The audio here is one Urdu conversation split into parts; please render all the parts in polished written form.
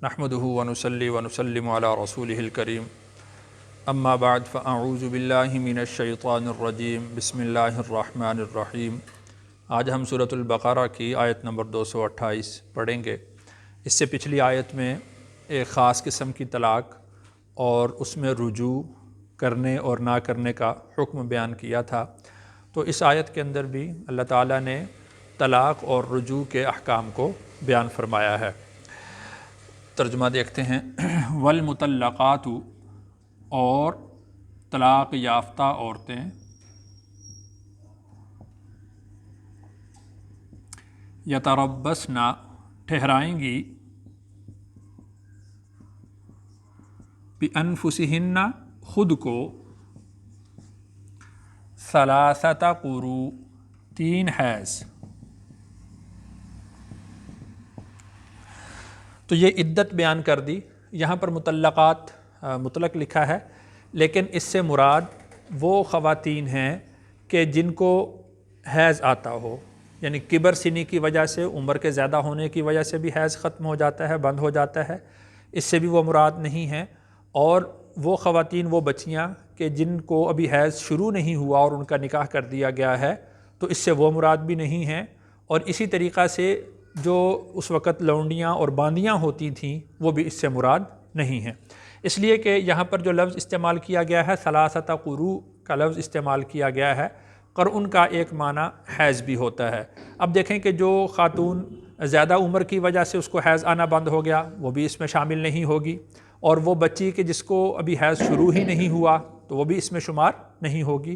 نحمده ونصلي ونسلم على رسوله الكريم اما بعد فاعوذ باللہ من الشیطان الرجیم بسم اللہ الرحمن الرحیم۔ آج ہم سورۃ البقرہ کی آیت نمبر 228 پڑھیں گے۔ اس سے پچھلی آیت میں ایک خاص قسم کی طلاق اور اس میں رجوع کرنے اور نہ کرنے کا حکم بیان کیا تھا، تو اس آیت کے اندر بھی اللہ تعالیٰ نے طلاق اور رجوع کے احکام کو بیان فرمایا ہے۔ ترجمہ دیکھتے ہیں۔ والمطلقات، اور طلاق یافتہ عورتیں، یتربصن، ٹھہرائیں گی، بانفسہن، خود کو، ثلاثۃ قروء، 3 حیض۔ تو یہ عدت بیان کر دی۔ یہاں پر مطلقات مطلق لکھا ہے، لیکن اس سے مراد وہ خواتین ہیں کہ جن کو حیض آتا ہو، یعنی کبر سنی کی وجہ سے، عمر کے زیادہ ہونے کی وجہ سے بھی حیض ختم ہو جاتا ہے، بند ہو جاتا ہے، اس سے بھی وہ مراد نہیں ہیں۔ اور وہ خواتین، وہ بچیاں کہ جن کو ابھی حیض شروع نہیں ہوا اور ان کا نکاح کر دیا گیا ہے، تو اس سے وہ مراد بھی نہیں ہیں۔ اور اسی طریقہ سے جو اس وقت لونڈیاں اور باندیاں ہوتی تھیں، وہ بھی اس سے مراد نہیں ہیں، اس لیے کہ یہاں پر جو لفظ استعمال کیا گیا ہے، ثلاثۃ قروء کا لفظ استعمال کیا گیا ہے۔ قرء کا ایک معنی حیض بھی ہوتا ہے۔ اب دیکھیں کہ جو خاتون زیادہ عمر کی وجہ سے اس کو حیض آنا بند ہو گیا، وہ بھی اس میں شامل نہیں ہوگی، اور وہ بچی کہ جس کو ابھی حیض شروع ہی نہیں ہوا، تو وہ بھی اس میں شمار نہیں ہوگی۔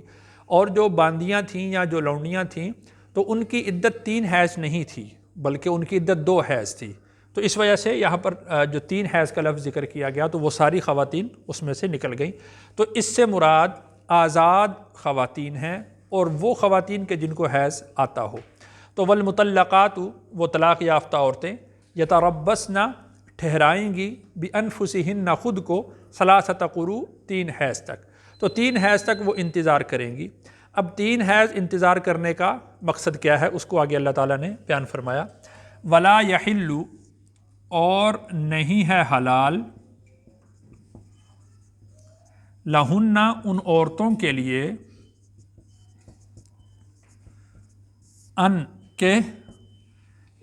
اور جو باندیاں تھیں یا جو لونڈیاں تھیں، تو ان کی عدت 3 حیض نہیں تھی، بلکہ ان کی عدت 2 حیض تھی۔ تو اس وجہ سے یہاں پر جو 3 حیض کا لفظ ذکر کیا گیا، تو وہ ساری خواتین اس میں سے نکل گئیں۔ تو اس سے مراد آزاد خواتین ہیں، اور وہ خواتین کے جن کو حیض آتا ہو۔ تو والمطلقات، وہ طلاق یافتہ عورتیں، یتربصن، ٹھہرائیں گی، بانفسہن، خود کو، ثلاثۃ قروء، 3 حیض تک۔ تو 3 حیض تک وہ انتظار کریں گی۔ اب 3 حیض انتظار کرنے کا مقصد کیا ہے، اس کو آگے اللہ تعالیٰ نے بیان فرمایا۔ ولا یحل، اور نہیں ہے حلال، لہن، ان عورتوں کے لیے، ان، کہ،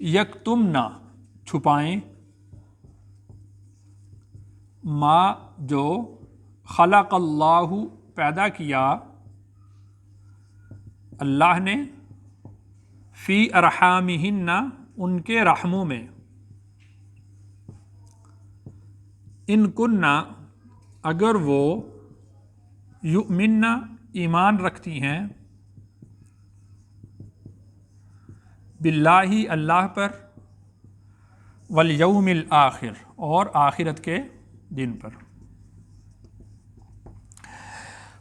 یکتمن، چھپائیں، ما، جو، خلق اللہ، پیدا کیا اللہ نے، فی ارحامہن، ان کے رحموں میں، ان کننا، اگر وہ، یؤمنن، ایمان رکھتی ہیں، باللہ، اللہ پر، والیوم الآخر، اور آخرت کے دن پر۔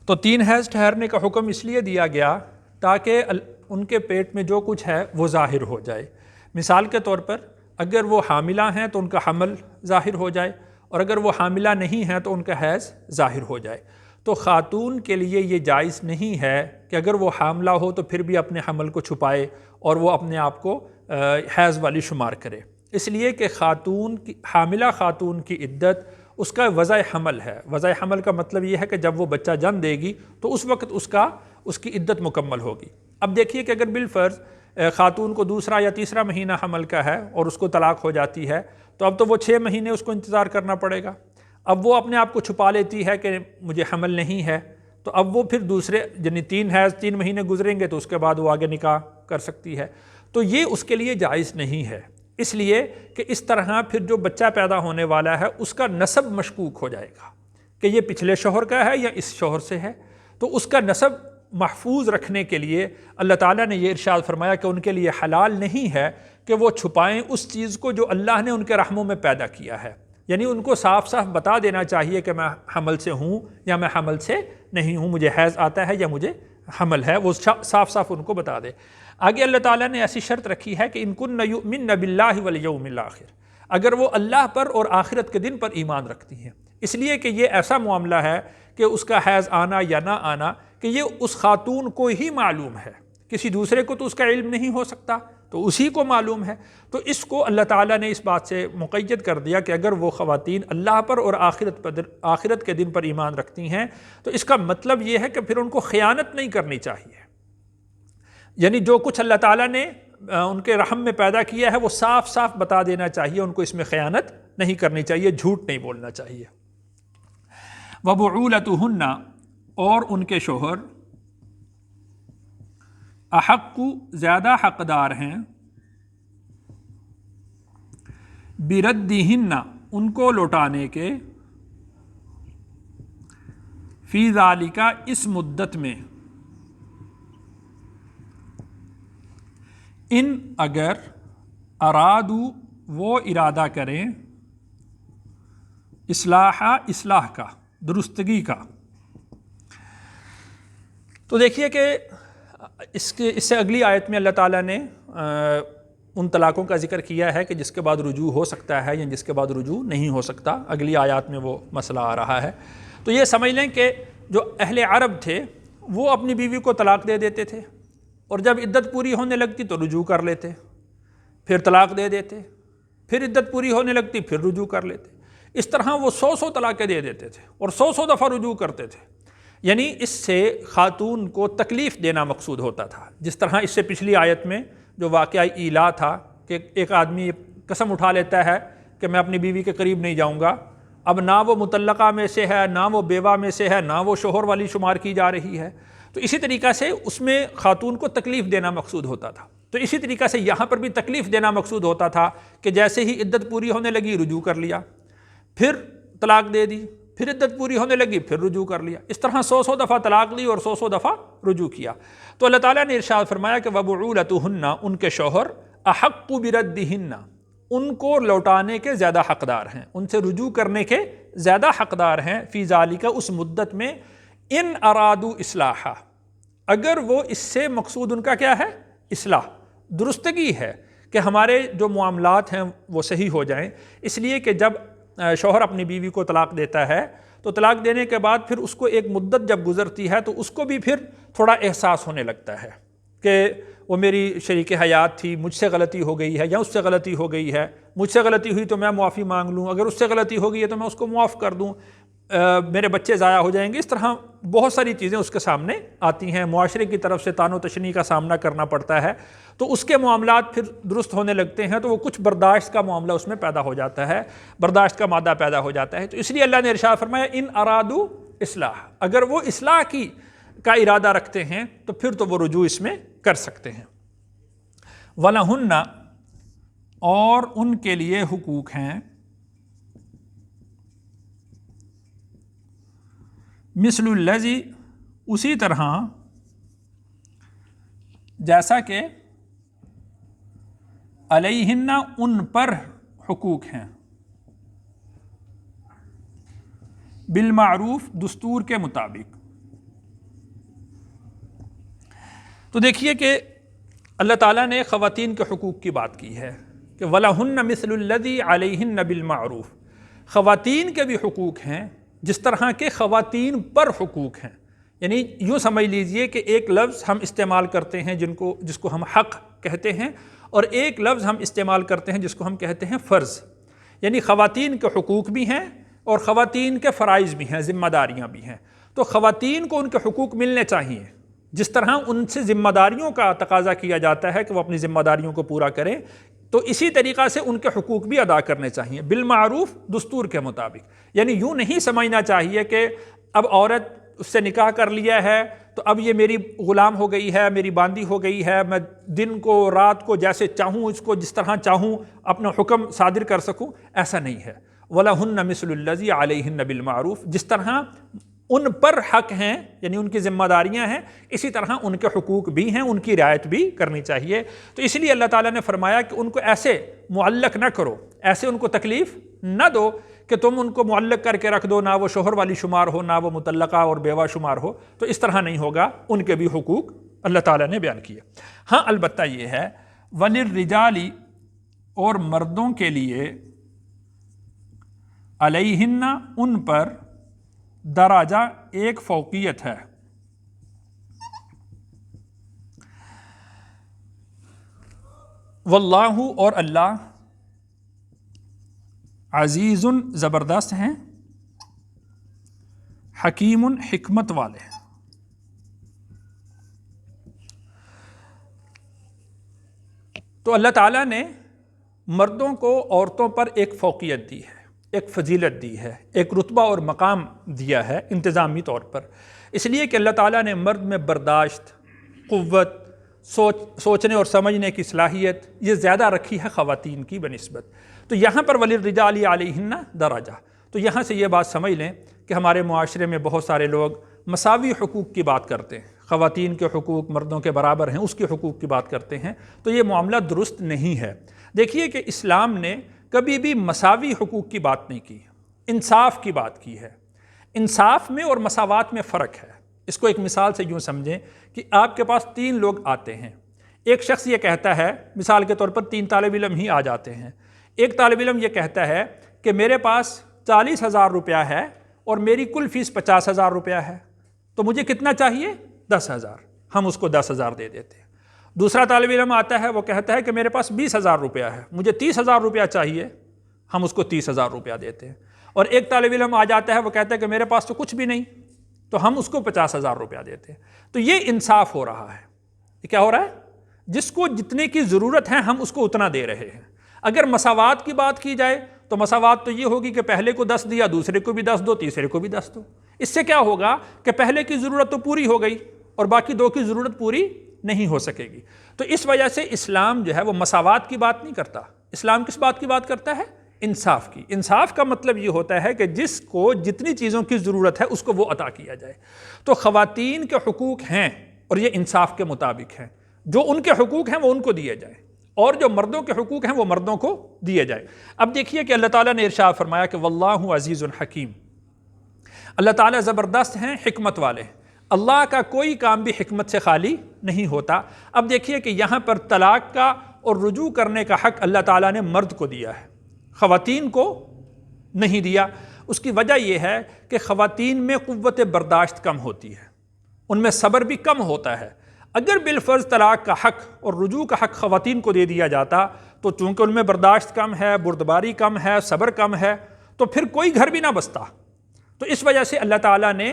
تو 3 حیض ٹھہرنے کا حکم اس لیے دیا گیا تاکہ ان کے پیٹ میں جو کچھ ہے وہ ظاہر ہو جائے۔ مثال کے طور پر اگر وہ حاملہ ہیں تو ان کا حمل ظاہر ہو جائے، اور اگر وہ حاملہ نہیں ہیں تو ان کا حیض ظاہر ہو جائے۔ تو خاتون کے لیے یہ جائز نہیں ہے کہ اگر وہ حاملہ ہو تو پھر بھی اپنے حمل کو چھپائے اور وہ اپنے آپ کو حیض والی شمار کرے، اس لیے کہ حاملہ خاتون کی عدت اس کا وضع حمل ہے۔ وضع حمل کا مطلب یہ ہے کہ جب وہ بچہ جنم دے گی تو اس وقت اس کی عدت مکمل ہوگی۔ اب دیکھیے کہ اگر بالفرض خاتون کو 2 یا 3 مہینہ حمل کا ہے اور اس کو طلاق ہو جاتی ہے، تو اب تو وہ 6 مہینے اس کو انتظار کرنا پڑے گا۔ اب وہ اپنے آپ کو چھپا لیتی ہے کہ مجھے حمل نہیں ہے، تو اب وہ پھر یعنی 3 مہینے گزریں گے تو اس کے بعد وہ آگے نکاح کر سکتی ہے۔ تو یہ اس کے لیے جائز نہیں ہے، اس لیے کہ اس طرح پھر جو بچہ پیدا ہونے والا ہے اس کا نسب مشکوک ہو جائے گا کہ یہ پچھلے شوہر کا ہے یا اس شوہر سے ہے۔ تو اس کا نسب محفوظ رکھنے کے لیے اللہ تعالیٰ نے یہ ارشاد فرمایا کہ ان کے لیے حلال نہیں ہے کہ وہ چھپائیں اس چیز کو جو اللہ نے ان کے رحموں میں پیدا کیا ہے۔ یعنی ان کو صاف صاف بتا دینا چاہیے کہ میں حمل سے ہوں یا میں حمل سے نہیں ہوں، مجھے حیض آتا ہے یا مجھے حمل ہے، وہ صاف صاف ان کو بتا دے۔ آگے اللہ تعالیٰ نے ایسی شرط رکھی ہے کہ ان کن یؤمن باللہ والیوم الآخر، اگر وہ اللہ پر اور آخرت کے دن پر ایمان رکھتی ہیں، اس لیے کہ یہ ایسا معاملہ ہے کہ اس کا حیض آنا یا نہ آنا کہ یہ اس خاتون کو ہی معلوم ہے، کسی دوسرے کو تو اس کا علم نہیں ہو سکتا۔ تو اسی کو معلوم ہے۔ تو اس کو اللہ تعالیٰ نے اس بات سے مقید کر دیا کہ اگر وہ خواتین اللہ پر اور آخرت کے دن پر ایمان رکھتی ہیں تو اس کا مطلب یہ ہے کہ پھر ان کو خیانت نہیں کرنی چاہیے، یعنی جو کچھ اللہ تعالیٰ نے ان کے رحم میں پیدا کیا ہے وہ صاف صاف بتا دینا چاہیے، ان کو اس میں خیانت نہیں کرنی چاہیے، جھوٹ نہیں بولنا چاہیے۔ وَبُعُولَتُهُنَّ، اور ان کے شوہر، احق، زیادہ حقدار ہیں، بِرَدِّهِنَّ، ان کو لوٹانے کے، فی ذَلِکَ، اس مدت میں، ان، اگر، ارادو، وہ ارادہ کریں، اصلاح کا، درستگی کا۔ تو دیکھیے کہ اس سے اگلی آیت میں اللہ تعالیٰ نے ان طلاقوں کا ذکر کیا ہے کہ جس کے بعد رجوع ہو سکتا ہے یا جس کے بعد رجوع نہیں ہو سکتا، اگلی آیات میں وہ مسئلہ آ رہا ہے۔ تو یہ سمجھ لیں کہ جو اہل عرب تھے وہ اپنی بیوی کو طلاق دے دیتے تھے، اور جب عدت پوری ہونے لگتی تو رجوع کر لیتے، پھر طلاق دے دیتے، پھر عدت پوری ہونے لگتی پھر رجوع کر لیتے۔ اس طرح وہ 100 طلاقیں دے دیتے تھے اور 100 دفعہ رجوع کرتے تھے، یعنی اس سے خاتون کو تکلیف دینا مقصود ہوتا تھا۔ جس طرح اس سے پچھلی آیت میں جو واقعہ ایلا تھا کہ ایک آدمی قسم اٹھا لیتا ہے کہ میں اپنی بیوی کے قریب نہیں جاؤں گا، اب نہ وہ مطلقہ میں سے ہے، نہ وہ بیوہ میں سے ہے، نہ وہ شوہر والی شمار کی جا رہی ہے، تو اسی طریقہ سے اس میں خاتون کو تکلیف دینا مقصود ہوتا تھا۔ تو اسی طریقہ سے یہاں پر بھی تکلیف دینا مقصود ہوتا تھا کہ جیسے ہی عدت پوری ہونے لگی رجوع کر لیا، پھر طلاق دے دی، پھر عدت پوری ہونے لگی پھر رجوع کر لیا، اس طرح 100 دفعہ طلاق دی اور 100 دفعہ رجوع کیا۔ تو اللہ تعالیٰ نے ارشاد فرمایا کہ وَبُعُولَتُهُنَّ، ان کے شوہر، احق بِرَدِّهِنَّ، ان کو لوٹانے کے زیادہ حقدار ہیں، ان سے رجوع کرنے کے زیادہ حقدار ہیں، فی ذالک، اس مدت میں، ان ارادو اصلاحا، اگر وہ اس سے مقصود ان کا کیا ہے، اصلاح، درستگی ہے کہ ہمارے جو معاملات ہیں وہ صحیح ہو جائیں۔ اس لیے کہ جب شوہر اپنی بیوی کو طلاق دیتا ہے تو طلاق دینے کے بعد پھر اس کو ایک مدت جب گزرتی ہے تو اس کو بھی پھر تھوڑا احساس ہونے لگتا ہے کہ وہ میری شریک حیات تھی، مجھ سے غلطی ہو گئی ہے یا اس سے غلطی ہو گئی ہے، مجھ سے غلطی ہوئی تو میں معافی مانگ لوں، اگر اس سے غلطی ہو گئی ہے تو میں اس کو معاف کر دوں، میرے بچے ضائع ہو جائیں گے۔ اس طرح بہت ساری چیزیں اس کے سامنے آتی ہیں، معاشرے کی طرف سے طعن و تشنیع کا سامنا کرنا پڑتا ہے، تو اس کے معاملات پھر درست ہونے لگتے ہیں، تو وہ کچھ برداشت کا معاملہ اس میں پیدا ہو جاتا ہے، برداشت کا مادہ پیدا ہو جاتا ہے۔ تو اس لیے اللہ نے ارشاد فرمایا ان ارادو اصلاح، اگر وہ اصلاح کا ارادہ رکھتے ہیں تو پھر تو وہ رجوع اس میں کر سکتے ہیں۔ وَلَهُنَّ، اور ان کے لیے حقوق ہیں، مثل الذی، اسی طرح جیسا کہ، علیہن، ان پر حقوق ہیں، بالمعروف، دستور کے مطابق۔ تو دیکھیے کہ اللہ تعالیٰ نے خواتین کے حقوق کی بات کی ہے کہ وَلَهُنَّ مِثْلُ الَّذِي عَلَيْهِنَّ بِالْمَعْرُوفِ، خواتین کے بھی حقوق ہیں جس طرح کے خواتین پر حقوق ہیں۔ یعنی یوں سمجھ لیجئے کہ ایک لفظ ہم استعمال کرتے ہیں جس کو ہم حق کہتے ہیں، اور ایک لفظ ہم استعمال کرتے ہیں جس کو ہم کہتے ہیں فرض۔ یعنی خواتین کے حقوق بھی ہیں اور خواتین کے فرائض بھی ہیں، ذمہ داریاں بھی ہیں۔ تو خواتین کو ان کے حقوق ملنے چاہیے، جس طرح ان سے ذمہ داریوں کا تقاضا کیا جاتا ہے کہ وہ اپنی ذمہ داریوں کو پورا کریں، تو اسی طریقہ سے ان کے حقوق بھی ادا کرنے چاہیے، بالمعروف، دستور کے مطابق۔ یعنی یوں نہیں سمجھنا چاہیے کہ اب عورت اس سے نکاح کر لیا ہے تو اب یہ میری غلام ہو گئی ہے، میری باندی ہو گئی ہے، میں دن کو رات کو جیسے چاہوں اس کو جس طرح چاہوں اپنا حکم صادر کر سکوں، ایسا نہیں ہے۔ وَلَهُنَّ مِثْلُ الَّذِي عَلَيْهِنَّ بِالْمَعْرُوفِ، جس طرح ان پر حق ہیں یعنی ان کی ذمہ داریاں ہیں، اسی طرح ان کے حقوق بھی ہیں، ان کی رعایت بھی کرنی چاہیے۔ تو اس لیے اللہ تعالیٰ نے فرمایا کہ ان کو ایسے معلق نہ کرو، ایسے ان کو تکلیف نہ دو کہ تم ان کو معلق کر کے رکھ دو، نہ وہ شوہر والی شمار ہو، نہ وہ مطلقہ اور بیوہ شمار ہو، تو اس طرح نہیں ہوگا، ان کے بھی حقوق اللہ تعالیٰ نے بیان کیے۔ ہاں البتہ یہ ہے وَلِلرِّجَالِ، اور مردوں کے لیے، علیہن، ان پر، درجہ، ایک فوقیت ہے، واللہ اور اللہ عزیز زبردست ہیں، حکیم حکمت والے ہیں۔ تو اللہ تعالیٰ نے مردوں کو عورتوں پر ایک فوقیت دی ہے، ایک فضیلت دی ہے، ایک رتبہ اور مقام دیا ہے انتظامی طور پر، اس لیے کہ اللہ تعالیٰ نے مرد میں برداشت، قوت، سوچنے اور سمجھنے کی صلاحیت یہ زیادہ رکھی ہے خواتین کی بنسبت۔ تو یہاں پر وَلِلرِّجَالِ عَلَيْهِنَّ دَرَجَہ، تو یہاں سے یہ بات سمجھ لیں کہ ہمارے معاشرے میں بہت سارے لوگ مساوی حقوق کی بات کرتے ہیں، خواتین کے حقوق مردوں کے برابر ہیں، اس کے حقوق کی بات کرتے ہیں، تو یہ معاملہ درست نہیں ہے۔ دیکھیے کہ اسلام نے کبھی بھی مساوی حقوق کی بات نہیں کی، انصاف کی بات کی ہے۔ انصاف میں اور مساوات میں فرق ہے۔ اس کو ایک مثال سے یوں سمجھیں کہ آپ کے پاس 3 لوگ آتے ہیں، ایک شخص یہ کہتا ہے، مثال کے طور پر 3 طالب علم ہی آ جاتے ہیں، ایک طالب علم یہ کہتا ہے کہ میرے پاس 40,000 روپیہ ہے اور میری کل فیس 50,000 روپیہ ہے، تو مجھے کتنا چاہیے؟ 10,000، ہم اس کو 10,000 دے دیتے ہیں۔ دوسرا طالب علم آتا ہے، وہ کہتا ہے کہ میرے پاس 20,000 روپیہ ہے، مجھے 30,000 روپیہ چاہیے، ہم اس کو 30,000 روپیہ دیتے ہیں۔ اور ایک طالب علم آ جاتا ہے، وہ کہتا ہے کہ میرے پاس تو کچھ بھی نہیں، تو ہم اس کو 50,000 روپیہ دیتے ہیں۔ تو یہ انصاف ہو رہا ہے۔ یہ کیا ہو رہا ہے؟ جس کو جتنے کی ضرورت ہے ہم اس کو اتنا دے رہے ہیں۔ اگر مساوات کی بات کی جائے تو مساوات تو یہ ہوگی کہ پہلے کو 10 دیا، دوسرے کو بھی 10 دو، تیسرے کو بھی 10 دو۔ اس سے کیا ہوگا کہ پہلے کی ضرورت تو پوری ہو گئی اور باقی 2 کی ضرورت پوری نہیں ہو سکے گی۔ تو اس وجہ سے اسلام جو ہے وہ مساوات کی بات نہیں کرتا، اسلام کس بات کی بات کرتا ہے؟ انصاف کی۔ انصاف کا مطلب یہ ہوتا ہے کہ جس کو جتنی چیزوں کی ضرورت ہے اس کو وہ عطا کیا جائے۔ تو خواتین کے حقوق ہیں اور یہ انصاف کے مطابق ہیں، جو ان کے حقوق ہیں وہ ان کو دیے جائیں اور جو مردوں کے حقوق ہیں وہ مردوں کو دیے جائیں۔ اب دیکھیے کہ اللہ تعالیٰ نے ارشاد فرمایا کہ واللہ عزیز حکیم، اللہ تعالیٰ زبردست ہیں، حکمت والے ہیں۔ اللہ کا کوئی کام بھی حکمت سے خالی نہیں ہوتا۔ اب دیکھیے کہ یہاں پر طلاق کا اور رجوع کرنے کا حق اللہ تعالیٰ نے مرد کو دیا ہے، خواتین کو نہیں دیا۔ اس کی وجہ یہ ہے کہ خواتین میں قوت برداشت کم ہوتی ہے، ان میں صبر بھی کم ہوتا ہے۔ اگر بالفرض طلاق کا حق اور رجوع کا حق خواتین کو دے دیا جاتا تو چونکہ ان میں برداشت کم ہے، بردباری کم ہے، صبر کم ہے، تو پھر کوئی گھر بھی نہ بستا۔ تو اس وجہ سے اللہ تعالیٰ نے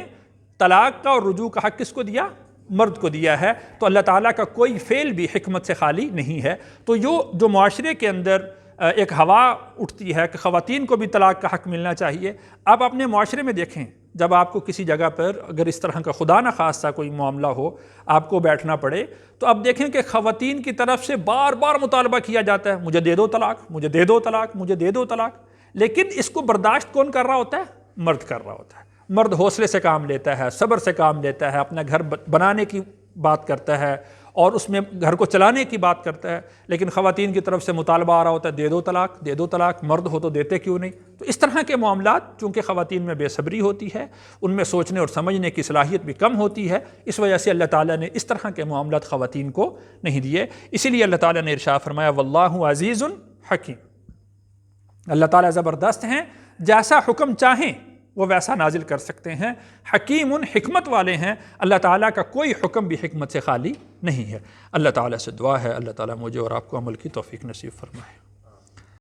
طلاق کا اور رجوع کا حق کس کو دیا؟ مرد کو دیا ہے۔ تو اللہ تعالیٰ کا کوئی فعل بھی حکمت سے خالی نہیں ہے۔ تو جو معاشرے کے اندر ایک ہوا اٹھتی ہے کہ خواتین کو بھی طلاق کا حق ملنا چاہیے، آپ اپنے معاشرے میں دیکھیں، جب آپ کو کسی جگہ پر اگر اس طرح کا خدا نہ خواستہ کوئی معاملہ ہو، آپ کو بیٹھنا پڑے، تو آپ دیکھیں کہ خواتین کی طرف سے بار بار مطالبہ کیا جاتا ہے، مجھے دے دو طلاق، مجھے دے دو طلاق، مجھے دے دو طلاق۔ لیکن اس کو برداشت کون کر رہا ہوتا ہے؟ مرد کر رہا ہوتا ہے۔ مرد حوصلے سے کام لیتا ہے، صبر سے کام لیتا ہے، اپنا گھر بنانے کی بات کرتا ہے اور اس میں گھر کو چلانے کی بات کرتا ہے۔ لیکن خواتین کی طرف سے مطالبہ آ رہا ہوتا ہے، دے دو طلاق، دے دو طلاق، مرد ہو تو دیتے کیوں نہیں؟ تو اس طرح کے معاملات چونکہ خواتین میں بے صبری ہوتی ہے، ان میں سوچنے اور سمجھنے کی صلاحیت بھی کم ہوتی ہے، اس وجہ سے اللہ تعالیٰ نے اس طرح کے معاملات خواتین کو نہیں دیے۔ اسی لیے اللہ تعالیٰ نے ارشاد فرمایا واللہ عزیز حکیم، اللہ تعالیٰ زبردست ہیں، جیسا حکم چاہیں وہ ویسا نازل کر سکتے ہیں، حکیم حکمت والے ہیں۔ اللہ تعالیٰ کا کوئی حکم بھی حکمت سے خالی نہیں ہے۔ اللہ تعالیٰ سے دعا ہے اللہ تعالیٰ مجھے اور آپ کو عمل کی توفیق نصیب فرمائے۔